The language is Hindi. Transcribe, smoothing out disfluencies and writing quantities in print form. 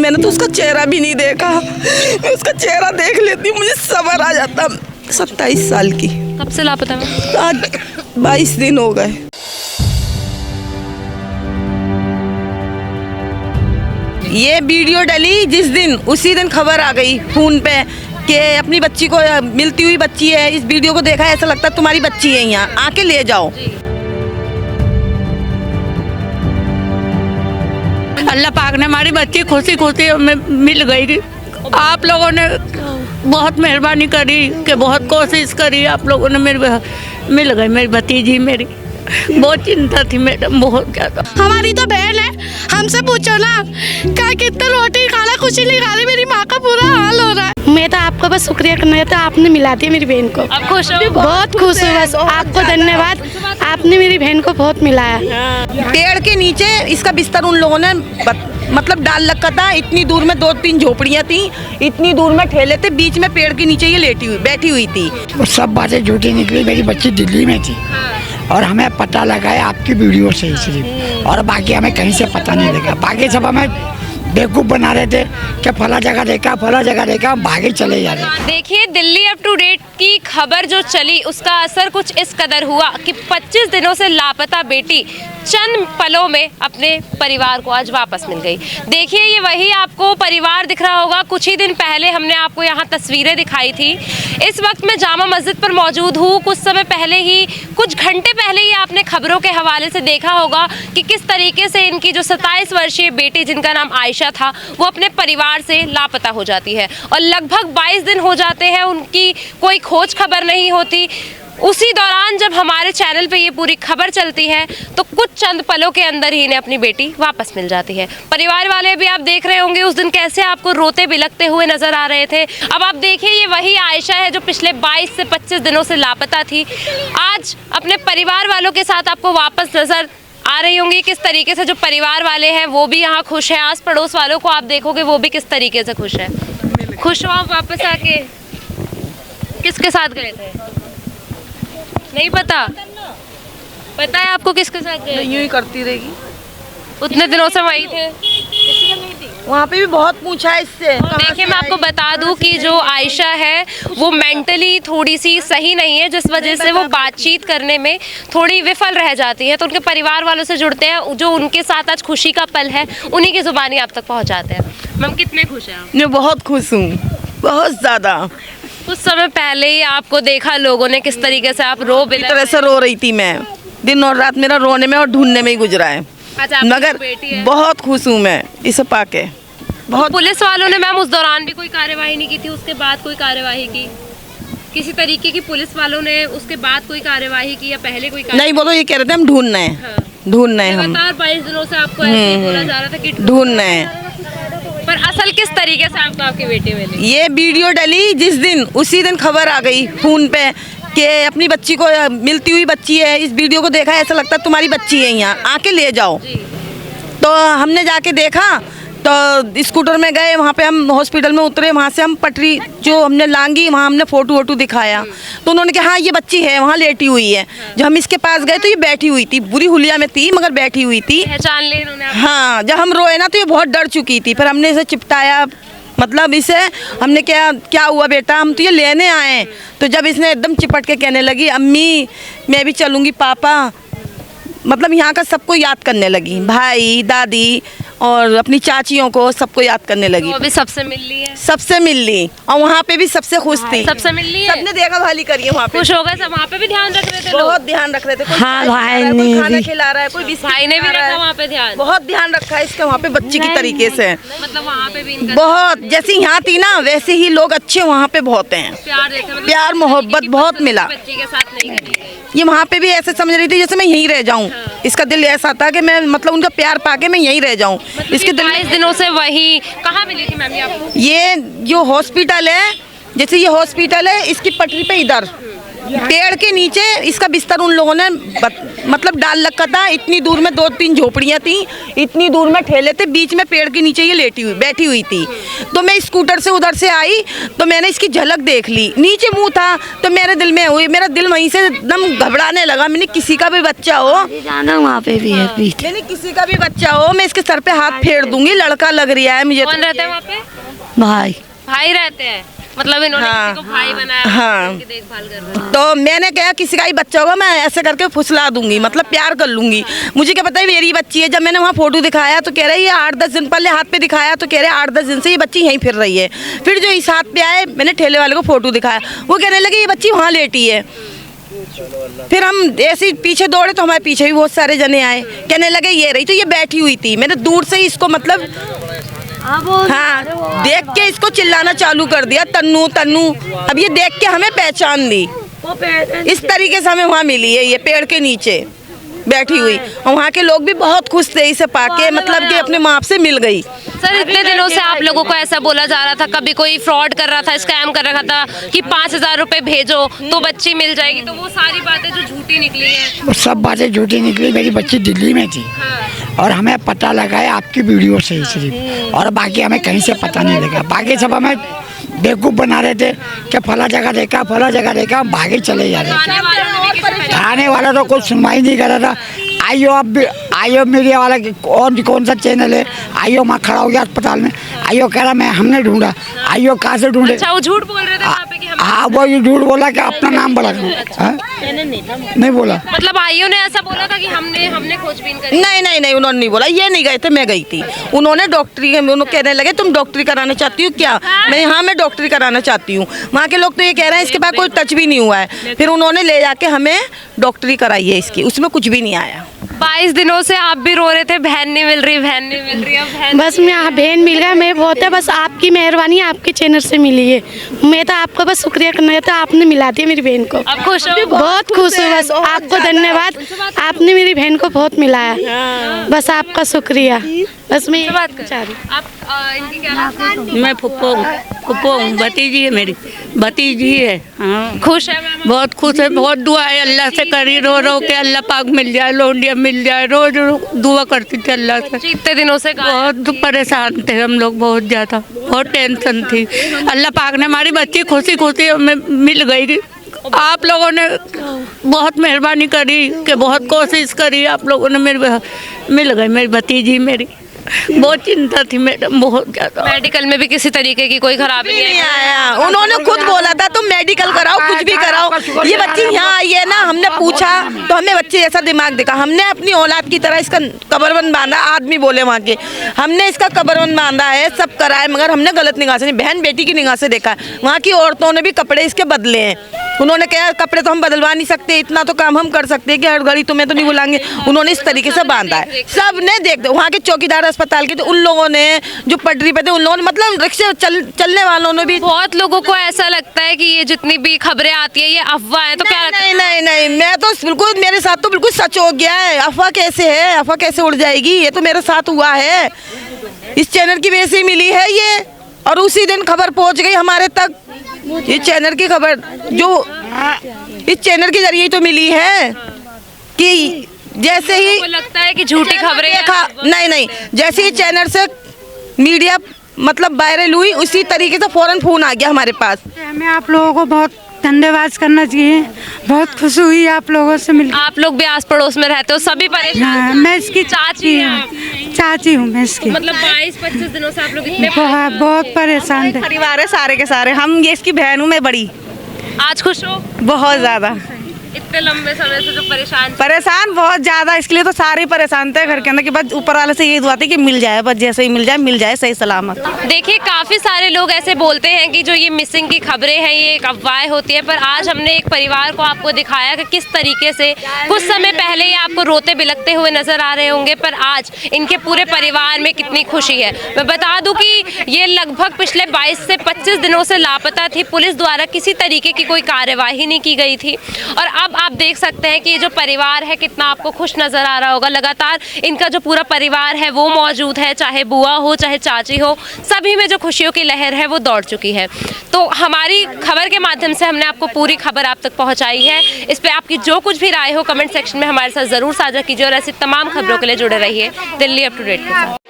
मैंने तो उसका चेहरा भी नहीं देखा। मैं उसका चेहरा देख लेती मुझे सबर आ जाता। 27 साल की। कब से लापता है? आज 22 दिन हो गए। ये वीडियो डली जिस दिन, उसी दिन खबर आ गई फोन पे कि अपनी बच्ची को, मिलती हुई बच्ची है। इस वीडियो को देखा ऐसा लगता है तुम्हारी बच्ची है, यहाँ आके ले जाओ। अल्लाह पाक ने हमारी बच्ची खुशी खुशी में मिल गई। आप लोगों ने बहुत मेहरबानी करी कि बहुत कोशिश करी। आप लोगों ने मिल गई मेरी भतीजी। मेरी बहुत चिंता थी मैडम, बहुत ज़्यादा। हमारी तो बहन है, हमसे पूछो ना क्या कितना रोटी खाना खुशी नहीं खा रही। मेरी माँ का पूरा हाल हो रहा है। मैं तो आपको बस शुक्रिया करना चाहता हूँ, आपने मिला दिया मेरी बहन को। आप खुश हो? बहुत खुश हूँ, बस आपको धन्यवाद। आपने मेरी बहन को बहुत मिलाया। पेड़ के नीचे इसका बिस्तर उन लोगों ने मतलब डाल रखा था। इतनी दूर में 2-3 झोपड़ियाँ थी, इतनी दूर में ठेले थे, बीच में पेड़ के नीचे ये बैठी हुई थी। वो सब बातें झूठी निकली। मेरी बच्ची दिल्ली में थी और हमें पता लगा है आपकी वीडियो से ही सिर्फ, और बाकी हमें कहीं से पता नहीं लगा। बाकी सब हमें बेवकूफ़ बना रहे थे कि फला जगह देखा, फला जगह देखा, हम भागे चले जा रहे। देखिए, दिल्ली अप टू डेट की खबर जो चली उसका असर कुछ इस कदर हुआ कि 25 दिनों से लापता बेटी चंद पलों में अपने परिवार को आज वापस मिल गई। देखिए, ये वही आपको परिवार दिख रहा होगा। कुछ ही दिन पहले हमने आपको यहाँ तस्वीरें दिखाई थी। इस वक्त मैं जामा मस्जिद पर मौजूद हूँ। कुछ समय पहले ही, कुछ घंटे पहले ही आपने खबरों के हवाले से देखा होगा कि किस तरीके से इनकी जो 27 वर्षीय बेटी, जिनका नाम आयशा था, वो अपने परिवार से लापता हो जाती है और लगभग 22 दिन हो जाते हैं, उनकी कोई खोज खबर नहीं होती। उसी दौरान जब हमारे चैनल पे ये पूरी खबर चलती है तो कुछ चंद पलों के अंदर ही इन्हें अपनी बेटी वापस मिल जाती है। परिवार वाले भी आप देख रहे होंगे उस दिन कैसे आपको रोते बिलखते हुए नजर आ रहे थे। अब आप देखिए, ये वही आयशा है जो पिछले 22 से 25 दिनों से लापता थी। आज अपने परिवार वालों के साथ आपको वापस नजर आ रही होंगी। किस तरीके से जो परिवार वाले हैं वो भी यहाँ खुश हैं। आस पड़ोस वालों को आप देखोगे वो भी किस तरीके से खुश है। खुश हो आप वापस आके? किसके साथ गए थे? नहीं पता? पता है आपको किसके साथ गए? यूं ही करती रहेगी। उतने दिनों से वही थे। वहाँ पे भी बहुत पूछा है इससे। देखिए, मैं आपको बता दूं कि जो आयशा है वो मेंटली थोड़ी सी सही नहीं है, जिस वजह से वो बातचीत करने में थोड़ी विफल रह जाती है। तो उनके परिवार वालों से जुड़ते हैं, जो उनके साथ आज खुशी का पल है उन्हीं की जुबानी आप तक पहुँचाते हैं। मैम, कितने खुश हैं आप? मैं बहुत खुश हूँ, बहुत ज़्यादा। कुछ समय पहले ही आपको देखा लोगों ने, किस तरीके से आप रो इस तरह से रो रही थी मैं। दिन और रात मेरा रोने में और ढूंढने में ही गुजरा है। अच्छा, मगर बहुत खुश हूँ मैं इसे पाके। बहुत। पुलिस वालों ने मैम उस दौरान भी कोई कार्यवाही नहीं की थी? उसके बाद कोई कार्यवाही की? किसी तरीके की पुलिस वालों ने उसके बाद कोई कार्यवाही की या पहले कोई नहीं? बोलो, ये कह रहे थे हम ढूंढ रहे हैं। हाँ। ढूंढ रहे हैं हम। लगातार 22 दिनों से आपको ऐसे ही बोला जा रहा था कि ढूंढ रहे हैं। पर असल किस तरीके से आपको आपकी बेटी मिली? ये वीडियो डली जिस दिन, उसी दिन खबर आ गई फोन पे कि अपनी बच्ची को, मिलती हुई बच्ची है। इस वीडियो को देखा ऐसा लगता है तुम्हारी बच्ची है, यहाँ आके ले जाओ। तो हमने जाके देखा तो स्कूटर में गए, वहाँ पे हम हॉस्पिटल में उतरे। वहाँ से हम पटरी जो हमने लांगी, वहाँ हमने फोटो वोटो दिखाया तो उन्होंने कहा हाँ ये बच्ची है, वहाँ लेटी हुई है। जब हम इसके पास गए तो ये बैठी हुई थी, बुरी हुलिया में थी मगर बैठी हुई थी। पहचान ले इन्होंने आपको? हाँ, जब हम रोए ना तो ये बहुत डर चुकी थी। फिर हमने इसे चिपटाया, मतलब इसे हमने क्या हुआ बेटा, हम तो ये लेने आए। तो जब इसने एकदम चिपट के कहने लगी अम्मी मैं भी चलूँगी पापा, मतलब यहाँ का सबको याद करने लगी, भाई दादी और अपनी चाचियों को, सबको याद करने लगी। तो अभी सबसे मिल ली है? सबसे मिल ली, और वहाँ पे भी सबसे खुश थी। सबसे मिल ली है? सबने देखा भाली करी है वहाँ पे। खुश हो गए सब? वहाँ पे भी ध्यान रख रहे थे लोग? बहुत ध्यान रख रहे थे। कोई हाँ, भाई ने कोई खाना भी। खिला रहा है, कोई भाई ने भी रखा वहाँ पे ध्यान? बहुत ध्यान रखा है इसके वहाँ पे बच्ची की तरीके से। मतलब वहाँ पे भी इनका बहुत, जैसे यहाँ थी ना वैसे ही लोग अच्छे वहाँ पे बहुत हैं। प्यार देते हैं? मतलब प्यार मोहब्बत बहुत मिला। बच्ची के साथ नहीं करी गई? ये वहाँ पे भी ऐसे समझ रही थी जैसे मैं यहीं रह जाऊँ। इसका दिल ऐसा था कि मैं, मतलब उनका प्यार पाके मैं यहीं रह जाऊँ। इसके दिल 22 दिनों से वही। कहाँ मिली थी मैम ये आपको? ये जो हॉस्पिटल है, जैसे ये हॉस्पिटल है, इसकी पटरी पे इधर पेड़ के नीचे इसका बिस्तर उन लोगों ने मतलब डाल रखा था। इतनी दूर में 2-3 झोपड़ियाँ थी, इतनी दूर में ठेले थे, बीच में पेड़ के नीचे ये बैठी हुई थी। तो मैं स्कूटर से उधर से आई तो मैंने इसकी झलक देख ली, नीचे मुंह था तो मेरे दिल में हुई, मेरा दिल वहीं से एकदम घबराने लगा। मैंने किसी का भी बच्चा हो, जाना वहाँ पे भी है पीठ। मैंने किसी का भी बच्चा हो मैं इसके सर पे हाथ फेर दूंगी। लड़का लग रहा है मुझे। कौन रहते हैं वहाँ पे? भाई भाई रहते हैं, मतलब इन्होंने हाँ, किसी को भाई बनाया, हाँ। उनकी देखभाल कर रहे हैं। तो मैंने कहा किसी का ही बच्चा होगा मैं ऐसे करके फुसला दूंगी, मतलब प्यार कर लूंगी। मुझे क्या पता है मेरी बच्ची है। जब मैंने वहाँ फोटो दिखाया तो कह रहे ये 8-10 दिन पहले हाथ पे दिखाया तो कह रहे 8-10 दिन से ये बच्ची यहीं फिर रही है। फिर जो इस हाथ पे आए मैंने ठेले वाले को फोटो दिखाया, वो कहने लगे ये बच्ची वहाँ लेटी है। फिर हम ऐसे ही पीछे दौड़े तो हमारे पीछे भी बहुत सारे जने आए, कहने लगे ये रही, तो ये बैठी हुई थी। मैंने दूर से ही इसको मतलब हाँ देख के इसको चिल्लाना चालू कर दिया, तन्नू तन्नू। अब ये देख के हमें पहचान ली, इस तरीके से हमें वहाँ मिली है, ये पेड़ के नीचे बैठी हुई। और वहाँ के लोग भी बहुत खुश थे इसे पाके, मतलब कि अपने माँ से मिल गई। सर इतने दिनों से आप लोगों को ऐसा बोला जा रहा था, कभी कोई फ्रॉड कर रहा था, स्कैम कर रहा था कि 5,000 रुपए भेजो तो बच्ची मिल जाएगी, तो वो सारी बातें जो झूठी निकली है। वो सब बातें झूठी निकली। मेरी बच्ची दिल्ली में थी और हमें पता लगा है आपकी वीडियो से ही सिर्फ, और बाकी हमें कहीं से पता नहीं लगा। बाकी सब हमें बेवकूफ़ बना रहे थे कि फला जगह देखा, फला जगह देखा, हम भागे चले जा रहे थे। थाने वाला तो कुछ सुनवाई नहीं कर रहा था। आइयो अब भी आइयो मीडिया वाला कौन सा चैनल है, आइयो वहाँ खड़ा हो गया अस्पताल में। आइयो कह रहा हमने ढूंढा। आइयो कहाँ से ढूंढे? अच्छा वो झूठ बोल रहे थे वहाँ पे कि हम हाँ वो ये झूठ बोला कि अपना नाम बढ़ा नहीं बोला। मतलब आइयो ने ऐसा बोला था कि हमने खोजबीन करी। नहीं उन्होंने नहीं बोला, ये नहीं गए थे, मैं गई थी। उन्होंने डॉक्टरी उन्होंने कहने लगे तुम डॉक्टरी कराना चाहती हो क्या? मैं डॉक्टरी कराना चाहती हूँ। वहाँ के लोग तो ये कह रहे हैं इसके पास कोई टच भी नहीं हुआ है। फिर उन्होंने ले जाके हमें डॉक्टरी कराई है इसकी, उसमें कुछ भी नहीं आया। 22 दिनों से आप भी रो रहे थे बहन नहीं मिल रही, बहन नहीं मिल रही। अब बहन बस मैं बहन मिल गया, मैं बहुत है, बस आपकी मेहरबानी आपके चैनल से मिली है। मैं तो आपका बस शुक्रिया करना था, आपने मिला दिया मेरी बहन को। अब खुश हो? बहुत खुश हूँ, बस आपको धन्यवाद, आपने मेरी बहन को बहुत मिलाया, बस आपका शुक्रिया। बस मैं बात कर आप इनकी क्या नाम है? मैं फुप्पो हूँ, भतीजी है मेरी, भतीजी है। हाँ खुश है मैम? बहुत खुश है, बहुत दुआ है अल्लाह से करी, रो रो के अल्लाह पाक मिल जाए, लौंडिया मिल जाए, रोज दुआ करती थी अल्लाह से। इतने दिनों से बहुत परेशान थे हम लोग, बहुत ज़्यादा, बहुत टेंशन थी। अल्लाह पाक ने हमारी बच्ची खुशी खुशी हमें मिल गई। आप लोगों ने बहुत मेहरबानी करी कि बहुत कोशिश करी, आप लोगों ने मिल गई मेरी भतीजी मेरी। बहुत चिंता थी मैडम, बहुत ज़्यादा। मेडिकल में भी किसी तरीके की कोई खराबी नहीं आया। उन्होंने खुद बोला था तुम मेडिकल कराओ, कुछ भी कराओ। ये बच्ची यहाँ आई है ना, हमने पूछा तो हमें बच्चे ऐसा दिमाग दिखा। हमने अपनी औलाद की तरह इसका कब्रबंद बांधा, आदमी बोले वहाँ के, हमने इसका कब्रबंद बांधा है, सब करा है, मगर हमने गलत निगाह से नहीं, बहन बेटी की निगाह से देखा है। वहाँ की औरतों ने भी कपड़े इसके बदले हैं। उन्होंने कहा कपड़े तो हम बदलवा नहीं सकते, इतना तो काम हम कर सकते हैं कि हर घड़ी तुम्हें तो नहीं बुलाएंगे। उन्होंने इस तरीके से बांधा है, सब ने देख। वहाँ के चौकीदार अस्पताल के तो उन लोगों ने जो पटरी पे थे उन लोगों ने, मतलब रिक्शे चलने वालों ने भी। बहुत लोगों को ऐसा लगता है कि ये जितनी भी खबरें आती है ये अफवाह है, तो क्या लगता है? नहीं, मैं तो बिल्कुल, मेरे साथ तो बिल्कुल सच हो गया है। अफवाह कैसे है, अफवाह कैसे उड़ जाएगी? ये तो मेरे साथ हुआ है, इस चैनल की वजह से मिली है ये, और उसी दिन खबर पहुंच गई हमारे तक। ये चैनल की खबर जो इस चैनल के जरिए तो मिली है कि जैसे ही आपको लगता है कि झूठी खबरें देखा, नहीं, जैसे ही चैनल से मीडिया मतलब वायरल हुई उसी तरीके से फौरन फोन आ गया हमारे पास। हमें आप लोगों को बहुत धन्यवाद करना चाहिए, बहुत खुशी हुई आप लोगों से मिलकर। आप लोग भी आस पड़ोस में रहते हो, सभी परेशान हाँ, हैं। मैं इसकी चाची हैं आप। चाची हूँ मैं इसकी। मतलब 22-25 दिनों से आप लोग इतने बहुत परेशान थे। परिवार है सारे के सारे, हम ये इसकी बहन हूँ मैं बड़ी। आज खुश हो? बहुत ज़्यादा इतने लंबे समय से जो परेशान बहुत ज़्यादा, इसके लिए तो सारे परेशान थे घर के अंदर कि बस ऊपर वाले से ये दुआ थी कि मिल जाए, बस जैसे ही मिल जाए सही सलामत। देखिए काफ़ी सारे लोग ऐसे बोलते हैं कि जो ये मिसिंग की खबरें हैं ये एक अफवाह होती है, पर आज हमने एक परिवार को आपको दिखाया कि किस तरीके से कुछ समय पहले ये आपको रोते बिलखते हुए नजर आ रहे होंगे, पर आज इनके पूरे परिवार में कितनी खुशी है। मैं बता दूं कि ये लगभग पिछले 22 से 25 दिनों से लापता थी, पुलिस द्वारा किसी तरीके की कोई कार्यवाही नहीं की गई थी, और अब आप देख सकते हैं कि ये जो परिवार है कितना आपको खुश नज़र आ रहा होगा। लगातार इनका जो पूरा परिवार है वो मौजूद है, चाहे बुआ हो चाहे चाची हो, सभी में जो खुशियों की लहर है वो दौड़ चुकी है। तो हमारी खबर के माध्यम से हमने आपको पूरी खबर आप तक पहुंचाई है। इस पे आपकी जो कुछ भी राय हो कमेंट सेक्शन में हमारे साथ ज़रूर साझा कीजिए और ऐसी तमाम खबरों के लिए जुड़े रहिए दिल्ली अप टू डेट के साथ।